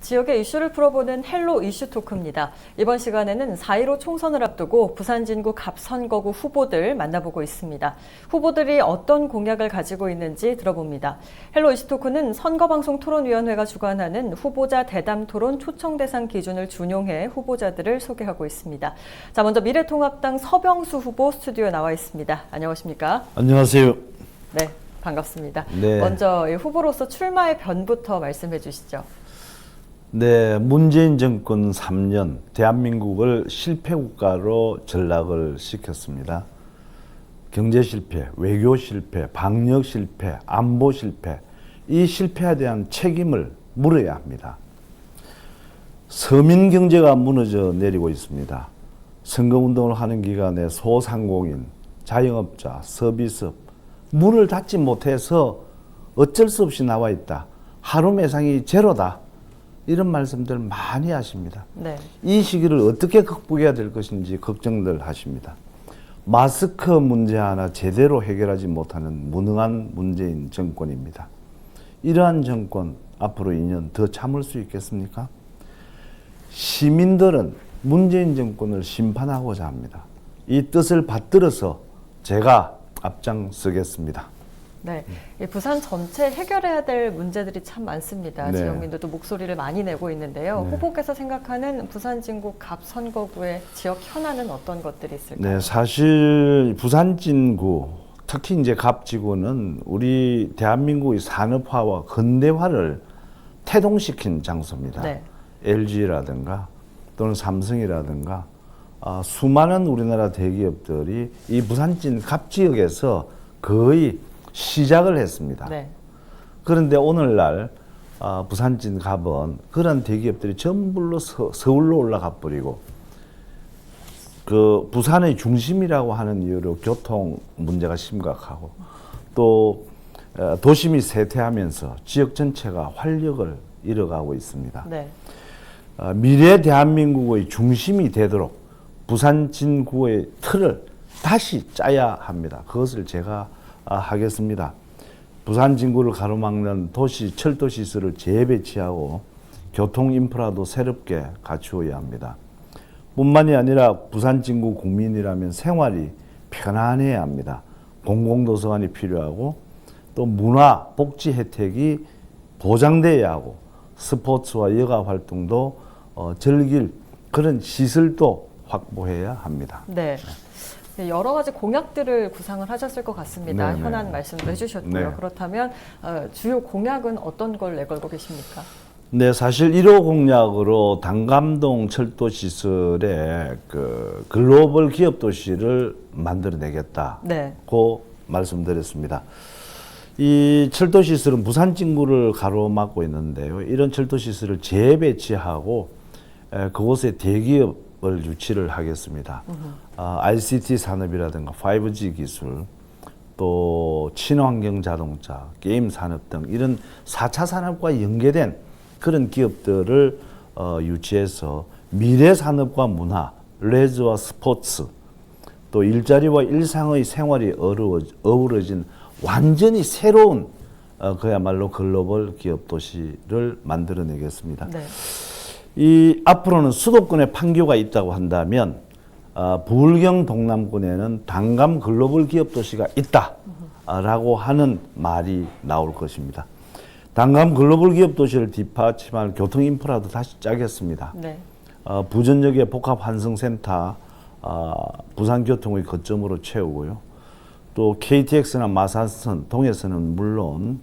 지역의 이슈를 풀어보는 헬로 이슈 토크입니다. 이번 시간에는 4.15 총선을 앞두고 부산 진구 갑 선거구 후보들 만나보고 있습니다. 후보들이 어떤 공약을 가지고 있는지 들어봅니다. 헬로 이슈 토크는 선거방송토론위원회가 주관하는 후보자 대담 토론 초청 대상 기준을 준용해 후보자들을 소개하고 있습니다. 자, 먼저 미래통합당 서병수 후보 스튜디오에 나와 있습니다. 안녕하십니까? 안녕하세요. 네, 반갑습니다. 네. 먼저 후보로서 출마의 변부터 말씀해 주시죠. 네, 문재인 정권 3년 대한민국을 실패국가로 전락을 시켰습니다. 경제 실패, 외교 실패, 방역 실패, 안보 실패, 이 실패에 대한 책임을 물어야 합니다. 서민 경제가 무너져 내리고 있습니다. 선거운동을 하는 기간에 소상공인, 자영업자, 서비스업, 문을 닫지 못해서 어쩔 수 없이 나와 있다. 하루 매상이 제로다. 이런 말씀들 많이 하십니다. 네. 이 시기를 어떻게 극복해야 될 것인지 걱정들 하십니다. 마스크 문제 하나 제대로 해결하지 못하는 무능한 문재인 정권입니다. 이러한 정권 앞으로 2년 더 참을 수 있겠습니까? 시민들은 문재인 정권을 심판하고자 합니다. 이 뜻을 받들어서 제가 앞장서겠습니다. 네, 부산 전체 해결해야 될 문제들이 참 많습니다. 네. 지역민들도 목소리를 많이 내고 있는데요. 네. 후보께서 생각하는 부산 진구 갑 선거구의 지역 현안은 어떤 것들이 있을까요? 네, 사실 부산 진구, 특히 이제 갑지구는 우리 대한민국의 산업화와 근대화를 태동시킨 장소입니다. 네. LG라든가 또는 삼성이라든가 수많은 우리나라 대기업들이 이 부산진 갑 지역에서 거의 시작을 했습니다. 네. 그런데 오늘날 부산진 갑은 그런 대기업들이 전부 서울로 올라가 버리고 그 부산의 중심이라고 하는 이유로 교통 문제가 심각하고 또 도심이 쇠퇴하면서 지역 전체가 활력을 잃어가고 있습니다. 네. 미래 대한민국의 중심이 되도록 부산 진구의 틀을 다시 짜야 합니다. 그것을 제가 하겠습니다. 부산 진구를 가로막는 도시, 철도 시설을 재배치하고 교통 인프라도 새롭게 갖추어야 합니다. 뿐만이 아니라 부산 진구 국민이라면 생활이 편안해야 합니다. 공공도서관이 필요하고 또 문화, 복지 혜택이 보장돼야 하고 스포츠와 여가 활동도 즐길 그런 시설도 확보해야 합니다. 네. 여러 가지 공약들을 구상을 하셨을 것 같습니다. 네, 현안 네. 말씀도 해주셨고요. 네. 그렇다면 주요 공약은 어떤 걸 내걸고 계십니까? 네, 사실 1호 공약으로 단감동 철도 시설에 그 글로벌 기업 도시를 만들어내겠다고 네. 말씀드렸습니다. 이 철도 시설은 부산 진구를 가로막고 있는데요. 이런 철도 시설을 재배치하고 그곳에 대기업을 유치를 하겠습니다. ICT 산업이라든가 5G 기술, 또 친환경 자동차, 게임 산업 등 이런 4차 산업과 연계된 그런 기업들을 유치해서 미래 산업과 문화, 레저와 스포츠, 또 일자리와 일상의 생활이 어우러진 완전히 새로운 그야말로 글로벌 기업 도시를 만들어내겠습니다. 네. 이 앞으로는 수도권에 판교가 있다고 한다면 부울경 동남권에는 단감 글로벌 기업 도시가 있다라고 하는 말이 나올 것입니다. 단감 글로벌 기업 도시를 뒷받침할 교통 인프라도 다시 짜겠습니다. 네. 부전역의 복합 환승센터 부산교통의 거점으로 채우고요. 또 KTX나 마산선, 동해선은 물론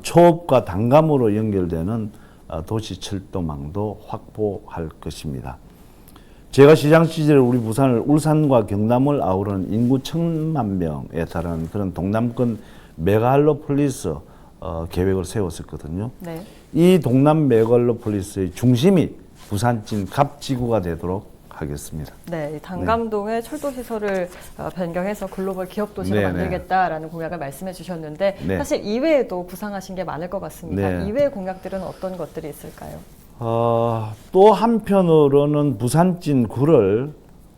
초읍과 단감으로 연결되는 도시 철도망도 확보할 것입니다. 제가 시장 시절에 우리 부산을 울산과 경남을 아우르는 인구 1,000만 명에 달하는 그런 동남권 메갈로폴리스 계획을 세웠었거든요. 네. 이 동남 메갈로폴리스의 중심이 부산진 갑지구가 되도록 하겠습니다. 네, 이 단감동의 철도 시설을 변경해서 글로벌 기업 도시로 네, 만들겠다라는 공약을 말씀해 주셨는데 네. 사실 이외에도 구상하신 게 많을 것 같습니다. 네. 이외의 공약들은 어떤 것들이 있을까요? 또 한편으로는 부산진구를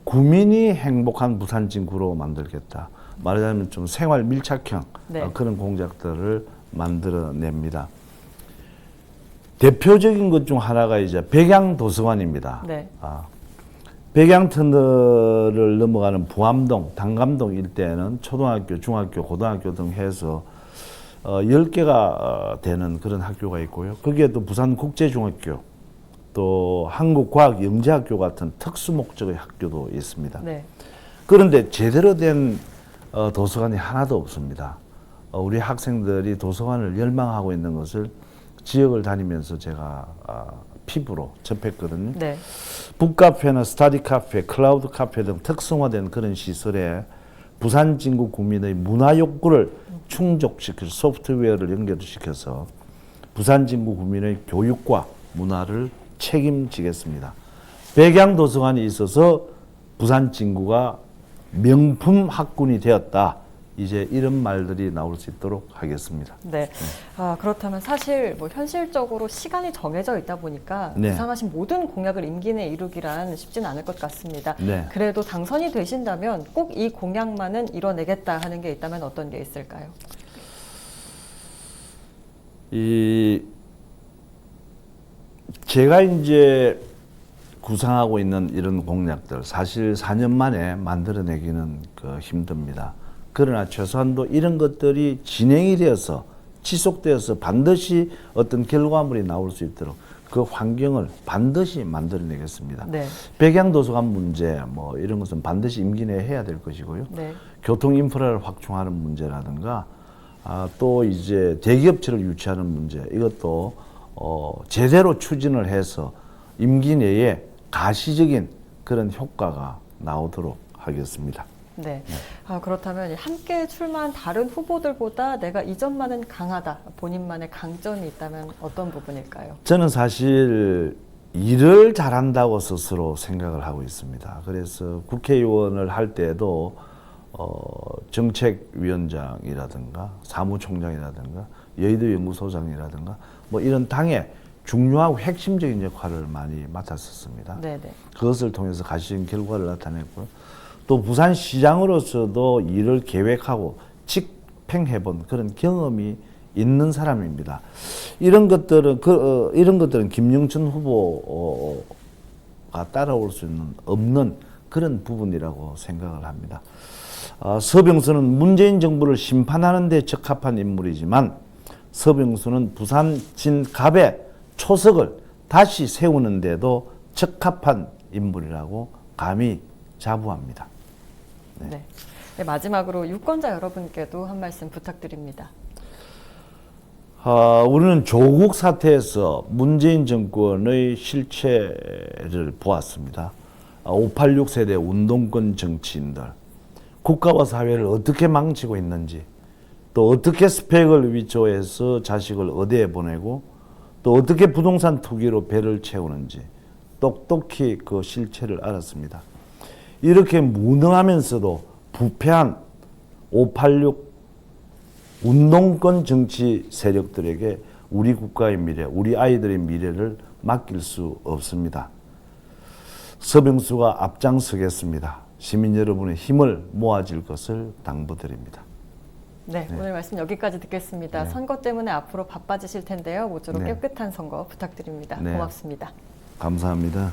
구민이 행복한 부산진구로 만들겠다. 말하자면 좀 생활 밀착형 네. 그런 공작들을 만들어냅니다. 대표적인 것 중 하나가 이제 백양도서관입니다. 네. 백양터널을 넘어가는 부암동, 당감동 일대에는 초등학교, 중학교, 고등학교 등 해서 10개가 되는 그런 학교가 있고요. 거기에 또 부산국제중학교, 또 한국과학영재학교 같은 특수목적의 학교도 있습니다. 네. 그런데 제대로 된 도서관이 하나도 없습니다. 우리 학생들이 도서관을 열망하고 있는 것을 지역을 다니면서 제가 피부로 접했거든요. 네. 북카페나 스터디 카페, 클라우드 카페 등 특성화된 그런 시설에 부산 진구 구민의 문화 욕구를 충족시킬 소프트웨어를 연결시켜서 부산 진구 구민의 교육과 문화를 책임지겠습니다. 백양도서관이 있어서 부산 진구가 명품 학군이 되었다. 이제 이런 말들이 나올 수 있도록 하겠습니다. 네. 그렇다면 사실 뭐 현실적으로 시간이 정해져 있다 보니까 네. 구상하신 모든 공약을 임기 내에 이루기란 쉽지는 않을 것 같습니다. 네. 그래도 당선이 되신다면 꼭 이 공약만은 이뤄내겠다 하는 게 있다면 어떤 게 있을까요? 제가 이제 구상하고 있는 이런 공약들 사실 4년 만에 만들어내기는 힘듭니다. 그러나 최소한도 이런 것들이 진행이 되어서 지속되어서 반드시 어떤 결과물이 나올 수 있도록 그 환경을 반드시 만들어내겠습니다. 네. 백양도서관 문제 뭐 이런 것은 반드시 임기 내에 해야 될 것이고요. 네. 교통 인프라를 확충하는 문제라든가 또 이제 대기업체를 유치하는 문제 이것도 제대로 추진을 해서 임기 내에 가시적인 그런 효과가 나오도록 하겠습니다. 네. 그렇다면 함께 출마한 다른 후보들보다 내가 이 점만은 강하다, 본인만의 강점이 있다면 어떤 부분일까요? 저는 사실 일을 잘한다고 스스로 생각을 하고 있습니다. 그래서 국회의원을 할 때도 정책위원장이라든가 사무총장이라든가 여의도 연구소장이라든가 뭐 이런 당의 중요하고 핵심적인 역할을 많이 맡았었습니다. 네네. 그것을 통해서 가시적인 결과를 나타냈고요. 또 부산시장으로서도 일을 계획하고 집행해본 그런 경험이 있는 사람입니다. 이런 것들은 김영춘 후보가 따라올 수 없는 그런 부분이라고 생각을 합니다. 서병수는 문재인 정부를 심판하는 데 적합한 인물이지만 서병수는 부산 진갑의 초석을 다시 세우는 데도 적합한 인물이라고 감히 자부합니다. 네. 네, 마지막으로 유권자 여러분께도 한 말씀 부탁드립니다. 우리는 조국 사태에서 문재인 정권의 실체를 보았습니다. 586 세대 운동권 정치인들, 국가와 사회를 어떻게 망치고 있는지, 또 어떻게 스펙을 위조해서 자식을 의대에 보내고, 또 어떻게 부동산 투기로 배를 채우는지 똑똑히 그 실체를 알았습니다. 이렇게 무능하면서도 부패한 586 운동권 정치 세력들에게 우리 국가의 미래, 우리 아이들의 미래를 맡길 수 없습니다. 서병수가 앞장서겠습니다. 시민 여러분의 힘을 모아줄 것을 당부드립니다. 네, 오늘 말씀 여기까지 듣겠습니다. 네. 선거 때문에 앞으로 바빠지실 텐데요. 모쪼록 네. 깨끗한 선거 부탁드립니다. 네. 고맙습니다. 감사합니다.